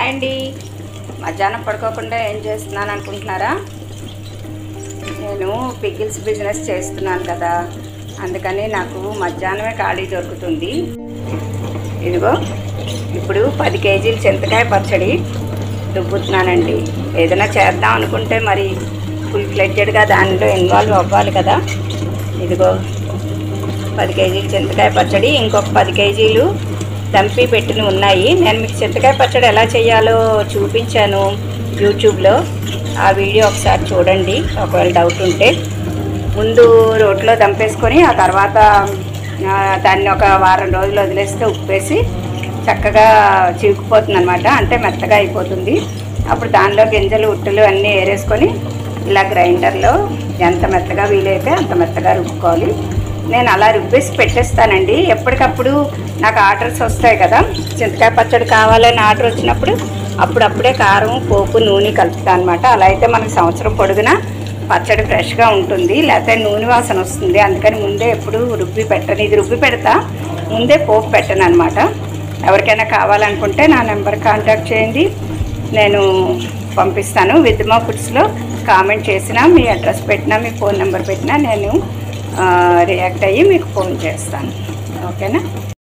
Hi అండి. మధ్యాహ్నం పడుకోకుండా ఏం చేస్తున్నాను అనుకుంటున్నారా? నేను పికిల్స్ బిజినెస్ చేస్తున్నాను కదా, అందుకని నాకు మధ్యాహ్నమే ఖాళీ దొరుకుతుంది. ఇదిగో ఇప్పుడు 10 కేజీలు చింతకాయ పచ్చడి రుబ్బుతున్నానండి. ఏదైనా చేద్దాం అనుకుంటే మరి ఫుల్ ఫ్లెడ్జెడ్గా దానిలో ఇన్వాల్వ్ అవ్వాలి కదా. ఇదిగో 10 కేజీలు చింతకాయ పచ్చడి, ఇంకొక 10 కేజీలు దంపి పెట్టిన ఉన్నాయి. నేను మీకు చింతకాయ పచ్చడి ఎలా చేయాలో చూపించాను యూట్యూబ్లో. ఆ వీడియో ఒకసారి చూడండి ఒకవేళ డౌట్ ఉంటే. ముందు రోట్లో దంపేసుకొని ఆ తర్వాత దాన్ని ఒక వారం రోజులు వదిలేస్తే ఉప్పేసి చక్కగా చివుకుపోతుంది అనమాట, అంటే మెత్తగా అయిపోతుంది. అప్పుడు దానిలో గింజలు ఉట్టులు అన్నీ ఏరేసుకొని ఇలా గ్రైండర్లో ఎంత మెత్తగా వీలైతే అంత మెత్తగా రుబ్బుకోవాలి. నేను అలా రుబ్బేసి పెట్టేస్తానండి. ఎప్పటికప్పుడు నాకు ఆర్డర్స్ వస్తాయి కదా, చింతకాయ పచ్చడి కావాలని ఆర్డర్ వచ్చినప్పుడు అప్పుడప్పుడే కారం పోపు నూనె కలుపుతాను అనమాట. అలా అయితే మనకు సంవత్సరం పొడుగునా పచ్చడి ఫ్రెష్గా ఉంటుంది, లేకపోతే నూనె వాసన వస్తుంది. అందుకని ముందే ఎప్పుడు రుబ్బి పెట్టను. ఇది రుబ్బి పెడతా, ముందే పోపు పెట్టను అనమాట. ఎవరికైనా కావాలనుకుంటే నా నెంబర్ కాంటాక్ట్ చేయండి, నేను పంపిస్తాను. విద్మా ఫుడ్స్లో కామెంట్ చేసినా, మీ అడ్రస్ పెట్టినా, మీ ఫోన్ నెంబర్ పెట్టినా నేను రియాక్ట్ అయ్యి మీకు ఫోన్ చేస్తాను. ఓకేనా?